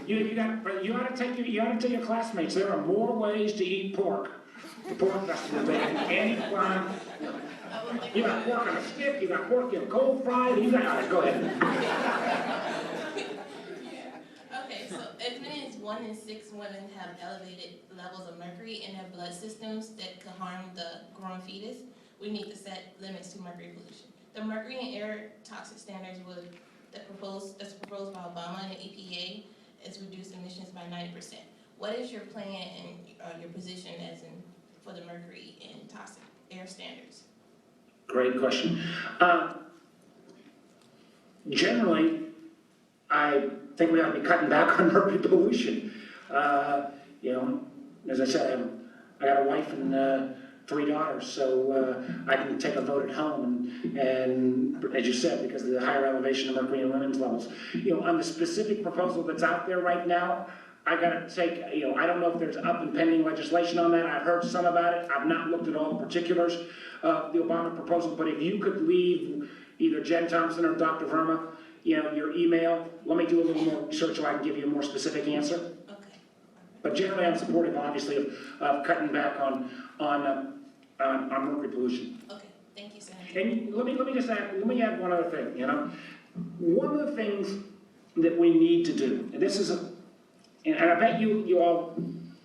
You ought to tell your classmates, there are more ways to eat pork. The pork festival, than any farm. You got pork on a stick, you got pork cold fried, you got, all right, go ahead. Okay, so as many as 1 in 6 women have elevated levels of mercury in their blood systems that could harm the growing fetus, we need to set limits to mercury pollution. The mercury and air toxic standards that's proposed by Obama and the EPA is reduce emissions by 90%. What is your plan and your position for the mercury and toxic air standards? Great question. Generally, I think we ought to be cutting back on mercury pollution. You know, as I said, I got a wife and 3 daughters, so I can take a vote at home, and as you said, because of the higher elevation of mercury in women's levels. You know, on the specific proposal that's out there right now, I gotta take, you know, I don't know if there's up and pending legislation on that. I've heard some about it. I've not looked at all the particulars of the Obama proposal, but if you could leave either Jen Thompson or Dr. Verma, you know, your email, let me do a little more research so I can give you a more specific answer. Okay. But generally, I'm supportive, obviously, of cutting back on mercury pollution. Okay, thank you, Senator. And let me add one other thing. You know, one of the things that we need to do, and this is and I bet you all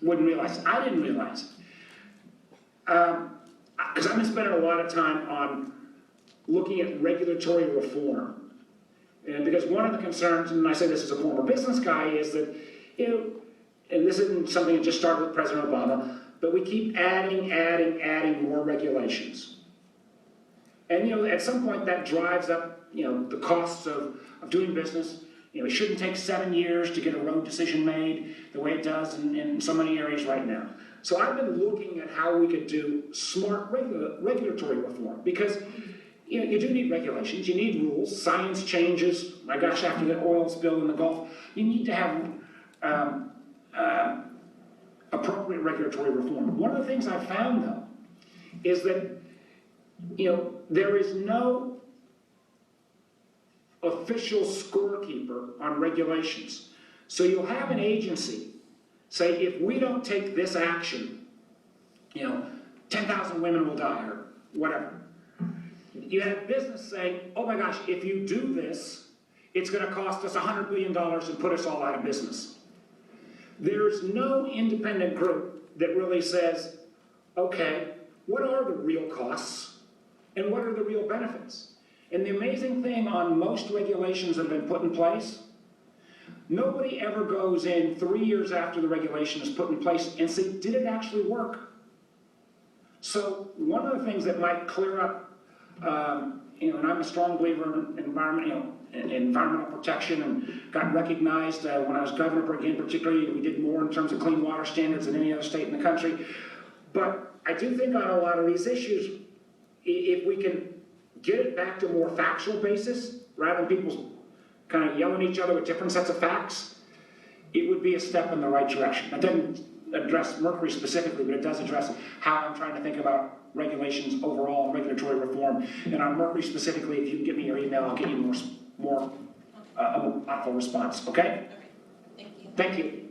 wouldn't realize. I didn't realize, because I've been spending a lot of time on looking at regulatory reform, and because one of the concerns, and I say this as a former business guy, is that, you know, and this isn't something that just started with President Obama, but we keep adding more regulations. And, you know, at some point that drives up, you know, the costs of doing business. You know, it shouldn't take 7 years to get a road decision made the way it does in so many areas right now. So I've been looking at how we could do smart regulatory reform, because, you know, you do need regulations, you need rules, science changes. My gosh, after the oil spill in the Gulf, you need to have appropriate regulatory reform. One of the things I found, though, is that, you know, there is no official scorekeeper on regulations. So you'll have an agency say, if we don't take this action, you know, 10,000 women will die, or whatever. You have business saying, oh my gosh, if you do this, it's gonna cost us $100 billion and put us all out of business. There's no independent group that really says, okay, what are the real costs and what are the real benefits? And the amazing thing on most regulations that have been put in place, nobody ever goes in 3 years after the regulation is put in place and say, did it actually work? So one of the things that might clear up, you know, and I'm a strong believer in environmental protection, and got recognized when I was governor, again, particularly, we did more in terms of clean water standards than any other state in the country. But I do think on a lot of these issues, if we can get it back to a more factual basis, rather than people kind of yelling at each other with different sets of facts, it would be a step in the right direction. That doesn't address mercury specifically, but it does address how I'm trying to think about regulations overall and regulatory reform. And on mercury specifically, if you can give me your email, I'll get you more thoughtful response, okay? Okay, thank you. Thank you.